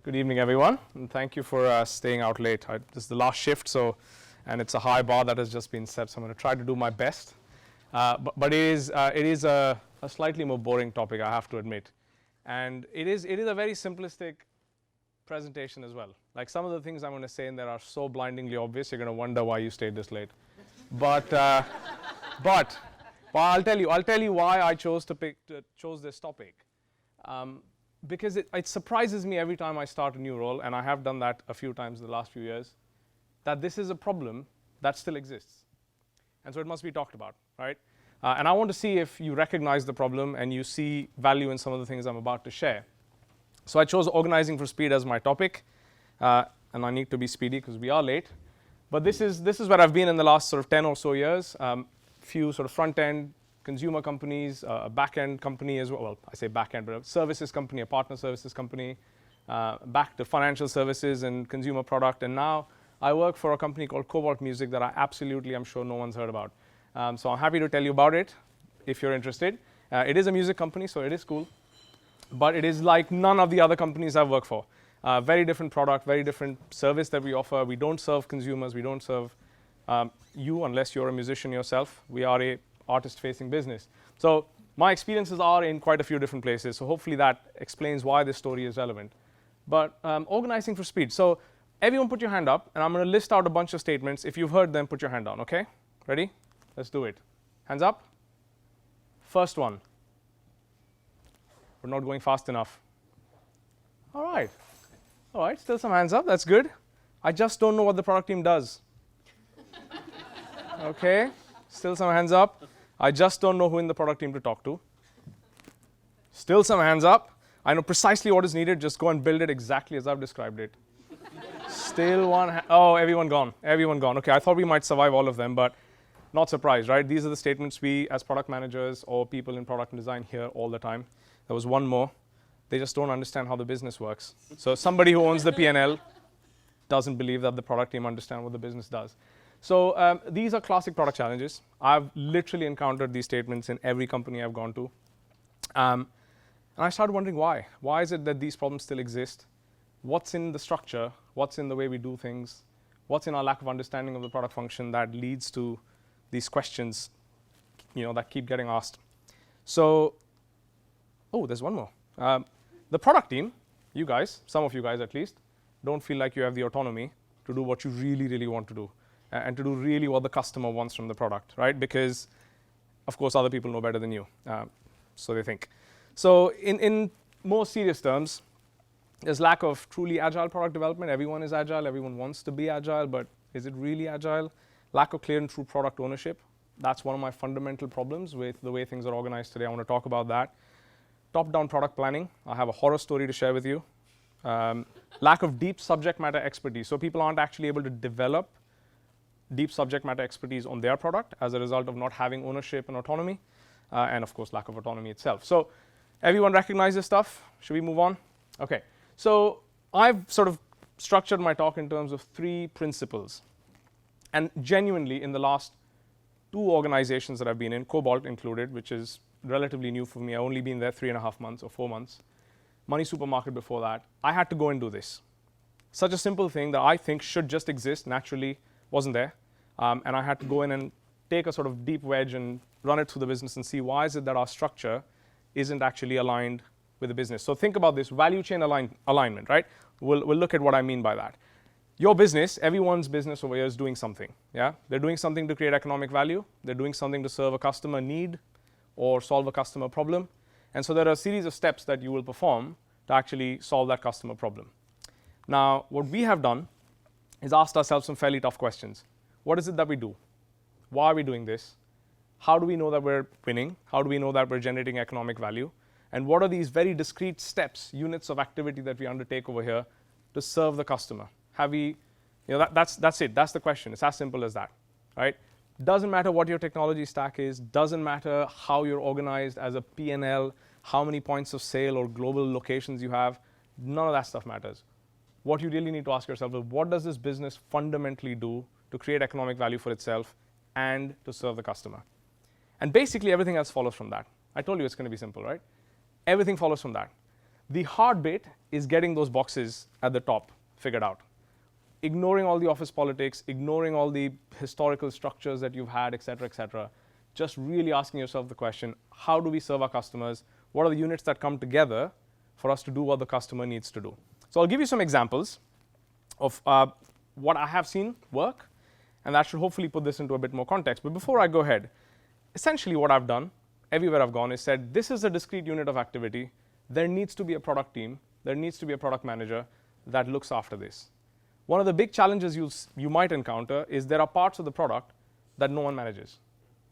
Good evening, everyone, and thank you for staying out late. This is the last shift, and it's a high bar that has just been set, so I'm going to try to do my best. But it is a slightly more boring topic, I have to admit, and it is a very simplistic presentation as well. Like some of the things I'm going to say in there are so blindingly obvious, you're going to wonder why you stayed this late. But I'll tell you why I chose this topic. Because it surprises me every time I start a new role, and I have done that a few times in the last few years, that this is a problem that still exists. And so it must be talked about, right? And I want to see if you recognize the problem and you see value in some of the things I'm about to share. So I chose organizing for speed as my topic, and I need to be speedy because we are late. But this is where I've been in the last sort of 10 or so years. Few sort of front-end consumer companies, a back-end company as well. Well, I say back-end, but a services company, a partner services company, back to financial services and consumer product. And now I work for a company called Cobalt Music that I'm sure no one's heard about. So I'm happy to tell you about it if you're interested. It is a music company, so it is cool. But it is like none of the other companies I've worked for. Very different product, very different service that we offer. We don't serve consumers. We don't serve you unless you're a musician yourself. We are a artist-facing business. So my experiences are in quite a few different places. So hopefully that explains why this story is relevant. But organizing for speed. So everyone put your hand up, and I'm going to list out a bunch of statements. If you've heard them, put your hand down, OK? Ready? Let's do it. Hands up. First one. We're not going fast enough. All right. All right, still some hands up. That's good. I just don't know what the product team does. OK? Still some hands up. I just don't know who in the product team to talk to. Still some hands up. I know precisely what is needed. Just go and build it exactly as I've described it. Still one. Oh, everyone gone. Everyone gone. OK, I thought we might survive all of them, but not surprised, right? These are the statements we, as product managers or people in product and design, hear all the time. There was one more. They just don't understand how the business works. So somebody who owns the P&L doesn't believe that the product team understands what the business does. So these are classic product challenges. I've literally encountered these statements in every company I've gone to. And I started wondering why. Why is it that these problems still exist? What's in the structure? What's in the way we do things? What's in our lack of understanding of the product function that leads to these questions, that keep getting asked? So, there's one more. The product team, you guys, some of you guys at least, don't feel like you have the autonomy to do what you really, really want to do. And to do really what the customer wants from the product, right? Because, of course, other people know better than you, so they think. So in more serious terms, there's lack of truly agile product development. Everyone is agile. Everyone wants to be agile, but is it really agile? Lack of clear and true product ownership. That's one of my fundamental problems with the way things are organized today. I want to talk about that. Top-down product planning. I have a horror story to share with you. Lack of deep subject matter expertise. So people aren't actually able to develop deep subject matter expertise on their product as a result of not having ownership and autonomy, and of course lack of autonomy itself. So everyone recognize this stuff? Should we move on? OK. So I've sort of structured my talk in terms of 3 principles. And genuinely, in the last 2 organizations that I've been in, Cobalt included, which is relatively new for me. I've only been there 3.5 months or 4 months. Money Supermarket before that. I had to go and do this. Such a simple thing that I think should just exist naturally wasn't there. And I had to go in and take a sort of deep wedge and run it through the business and see why is it that our structure isn't actually aligned with the business. So think about this value chain alignment, right? We'll look at what I mean by that. Your business, everyone's business over here is doing something. Yeah, they're doing something to create economic value. They're doing something to serve a customer need or solve a customer problem. And so there are a series of steps that you will perform to actually solve that customer problem. Now, what we have done is asked ourselves some fairly tough questions. What is it that we do? Why are we doing this? How do we know that we're winning? How do we know that we're generating economic value? And what are these very discrete steps, units of activity that we undertake over here to serve the customer? Have we, that's it. That's the question. It's as simple as that, right? Doesn't matter what your technology stack is. Doesn't matter how you're organized as a P&L, how many points of sale or global locations you have. None of that stuff matters. What you really need to ask yourself is, what does this business fundamentally do to create economic value for itself and to serve the customer? And basically, everything else follows from that. I told you it's going to be simple, right? Everything follows from that. The hard bit is getting those boxes at the top figured out. Ignoring all the office politics, ignoring all the historical structures that you've had, et cetera, just really asking yourself the question, how do we serve our customers? What are the units that come together for us to do what the customer needs to do? So I'll give you some examples of what I have seen work, and that should hopefully put this into a bit more context. But before I go ahead, essentially what I've done, everywhere I've gone, is said, this is a discrete unit of activity. There needs to be a product team. There needs to be a product manager that looks after this. One of the big challenges you might encounter is there are parts of the product that no one manages,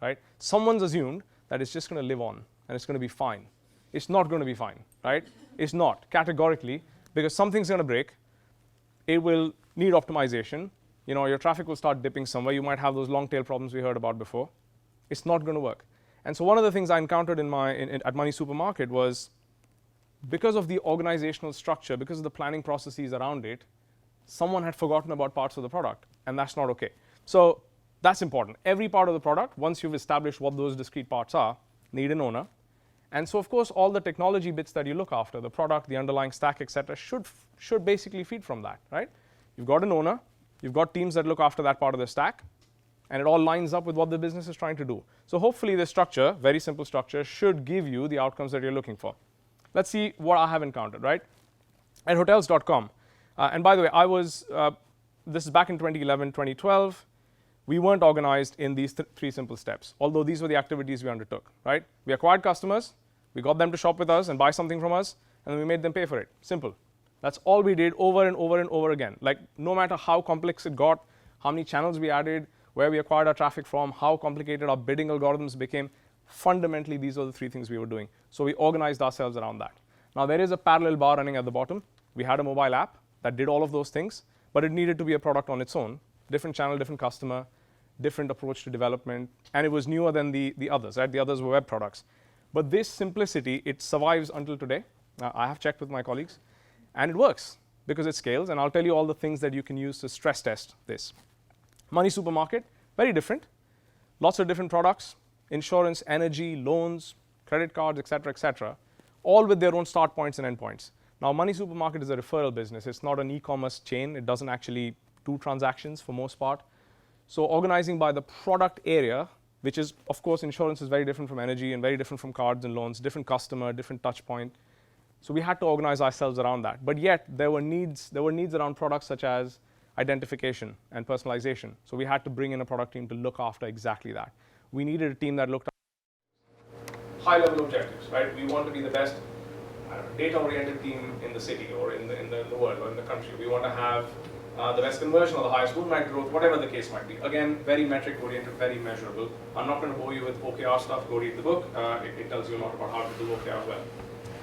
right? Someone's assumed that it's just going to live on and it's going to be fine. It's not going to be fine, right? It's not, categorically, because something's going to break. It will need optimization. Your traffic will start dipping somewhere. You might have those long tail problems we heard about before. It's not going to work. And so one of the things I encountered at Money Supermarket was, because of the organizational structure, because of the planning processes around it, someone had forgotten about parts of the product, and that's not okay. So that's important. Every part of the product, once you've established what those discrete parts are, need an owner. And so, of course, all the technology bits that you look after, the product, the underlying stack, et cetera, should basically feed from that, right? You've got an owner. You've got teams that look after that part of the stack, and it all lines up with what the business is trying to do. So hopefully this structure, very simple structure, should give you the outcomes that you're looking for. Let's see what I have encountered, right? At hotels.com, and by the way, this is back in 2011, 2012. We weren't organized in these three simple steps, although these were the activities we undertook, right? We acquired customers, we got them to shop with us and buy something from us, and then we made them pay for it. Simple. That's all we did over and over and over again. Like, no matter how complex it got, how many channels we added, where we acquired our traffic from, how complicated our bidding algorithms became, fundamentally, these are the three things we were doing. So we organized ourselves around that. Now, there is a parallel bar running at the bottom. We had a mobile app that did all of those things, but it needed to be a product on its own. Different channel, different customer, different approach to development, and it was newer than the others, right? The others were web products. But this simplicity, it survives until today. I have checked with my colleagues, and it works because it scales, and I'll tell you all the things that you can use to stress test this. Money Supermarket, very different. Lots of different products, insurance, energy, loans, credit cards, et cetera, all with their own start points and end points. Now, Money Supermarket is a referral business. It's not an e-commerce chain. It doesn't actually do transactions for most part. So organizing by the product area, which is, of course, insurance is very different from energy and very different from cards and loans, different customer, different touch point. So we had to organize ourselves around that. But yet, there were needs around products such as identification and personalization. So we had to bring in a product team to look after exactly that. We needed a team that looked after high-level objectives, right? We want to be the best data-oriented team in the city or in the world or in the country. We want to have the best conversion or the highest room night growth, whatever the case might be. Again, very metric-oriented, very measurable. I'm not going to bore you with OKR stuff. Go read the book. It tells you a lot about how to do OKR well.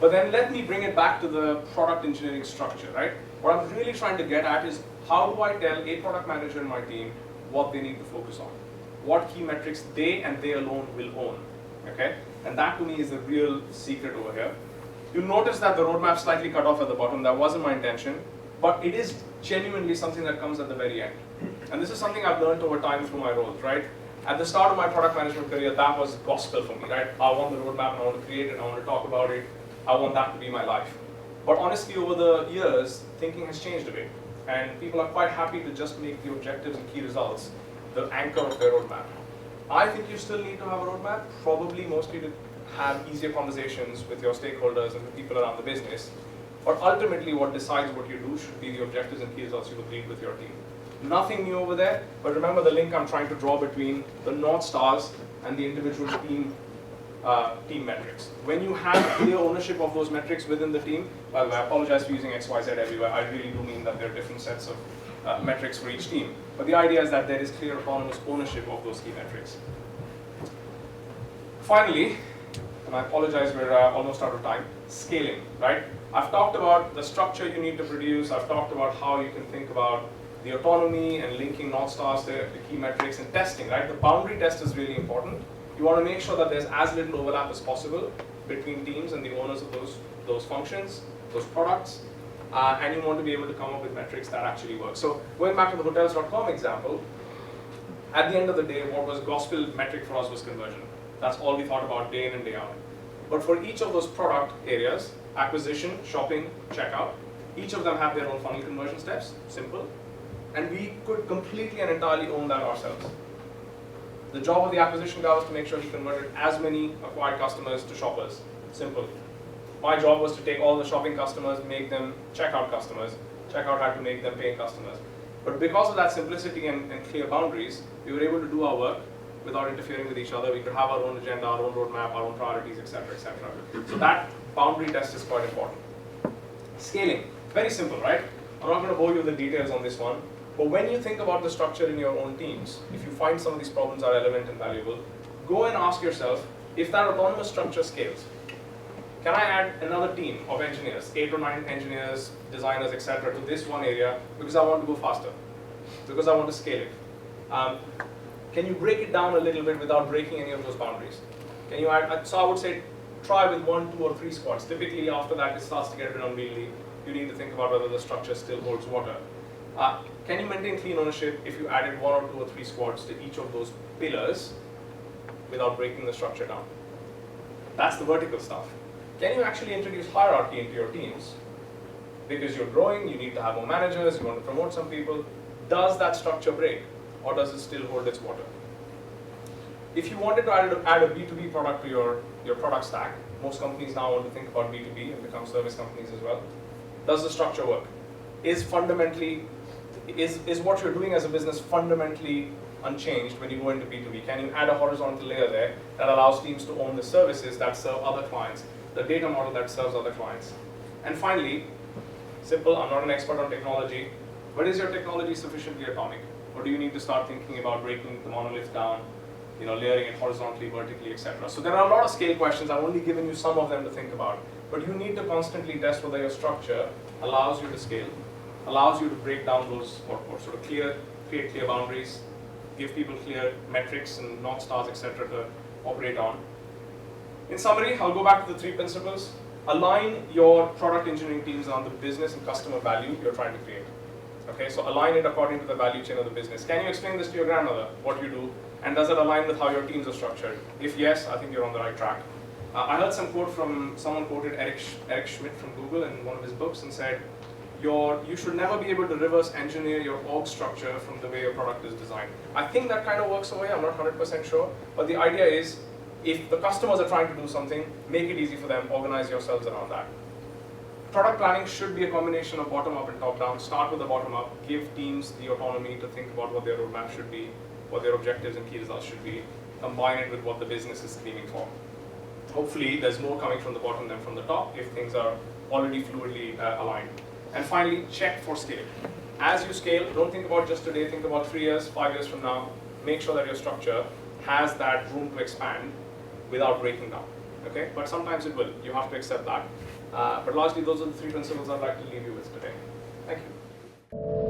But then let me bring it back to the product engineering structure, right? What I'm really trying to get at is, how do I tell a product manager in my team what they need to focus on? What key metrics they and they alone will own, okay? And that to me is the real secret over here. You'll notice that the roadmap slightly cut off at the bottom. That wasn't my intention, but it is genuinely something that comes at the very end. And this is something I've learned over time through my roles, right? At the start of my product management career, that was gospel for me, right? I want the roadmap, and I want to create it, I want to talk about it, I want that to be my life. But honestly, over the years, thinking has changed a bit. And people are quite happy to just make the objectives and key results the anchor of their roadmap. I think you still need to have a roadmap, probably mostly to have easier conversations with your stakeholders and the people around the business. But ultimately, what decides what you do should be the objectives and key results you agreed with your team. Nothing new over there, but remember the link I'm trying to draw between the North Stars and the individual team metrics. When you have clear ownership of those metrics within the team, by the way, I apologize for using XYZ everywhere. I really do mean that there are different sets of metrics for each team. But the idea is that there is clear autonomous ownership of those key metrics. Finally, and I apologize, we're almost out of time, scaling, right? I've talked about the structure you need to produce. I've talked about how you can think about the autonomy and linking North Stars to the key metrics and testing, right? The boundary test is really important. You want to make sure that there's as little overlap as possible between teams and the owners of those functions, those products, and you want to be able to come up with metrics that actually work. So going back to the hotels.com example, at the end of the day, what was gospel metric for us was conversion. That's all we thought about day in and day out. But for each of those product areas, acquisition, shopping, checkout. Each of them have their own funnel conversion steps, simple. And we could completely and entirely own that ourselves. The job of the acquisition guy was to make sure he converted as many acquired customers to shoppers, simple. My job was to take all the shopping customers, make them checkout customers. Checkout had to make them paying customers. But because of that simplicity and clear boundaries, we were able to do our work without interfering with each other. We could have our own agenda, our own roadmap, our own priorities, etc., etc. So that boundary test is quite important. Scaling, very simple, right? I'm not going to bore you with the details on this one. But when you think about the structure in your own teams, if you find some of these problems are relevant and valuable, go and ask yourself, if that autonomous structure scales, can I add another team of engineers, 8 or 9 engineers, designers, etc., to this one area because I want to go faster, because I want to scale it? Can you break it down a little bit without breaking any of those boundaries? Can you add? So I would say try with 1, 2, or 3 squads. Typically, after that, it starts to get a bit unwieldy. You need to think about whether the structure still holds water. Can you maintain clean ownership if you added 1 or 2 or 3 squads to each of those pillars without breaking the structure down? That's the vertical stuff. Can you actually introduce hierarchy into your teams? Because you're growing, you need to have more managers, you want to promote some people. Does that structure break, or does it still hold its water? If you wanted to add a B2B product to your product stack, most companies now want to think about B2B and become service companies as well. Does the structure work? Is what you're doing as a business fundamentally unchanged when you go into B2B? Can you add a horizontal layer there that allows teams to own the services that serve other clients, the data model that serves other clients? And finally, simple, I'm not an expert on technology, but is your technology sufficiently atomic? Or do you need to start thinking about breaking the monolith down, layering it horizontally, vertically, etc.? So there are a lot of scale questions. I've only given you some of them to think about. But you need to constantly test whether your structure allows you to scale, allows you to break down those, or sort of create clear boundaries, give people clear metrics and North Stars, etc. to operate on. In summary, I'll go back to the 3 principles. Align your product engineering teams on the business and customer value you're trying to create. Okay, so align it according to the value chain of the business. Can you explain this to your grandmother, what you do, and does it align with how your teams are structured? If yes, I think you're on the right track. I heard some quote from, someone quoted Eric Schmidt from Google in one of his books and said, you should never be able to reverse engineer your org structure from the way your product is designed. I think that kind of works away, I'm not 100% sure, but the idea is, if the customers are trying to do something, make it easy for them, organize yourselves around that. Product planning should be a combination of bottom-up and top-down. Start with the bottom-up, give teams the autonomy to think about what their roadmap should be, what their objectives and key results should be, combine it with what the business is screaming for. Hopefully, there's more coming from the bottom than from the top if things are already fluidly aligned. And finally, check for scale. As you scale, don't think about just today, think about 3 years, 5 years from now. Make sure that your structure has that room to expand without breaking down. Okay? But sometimes it will. You have to accept that. But largely, those are the 3 principles I'd like to leave you with today. Thank you.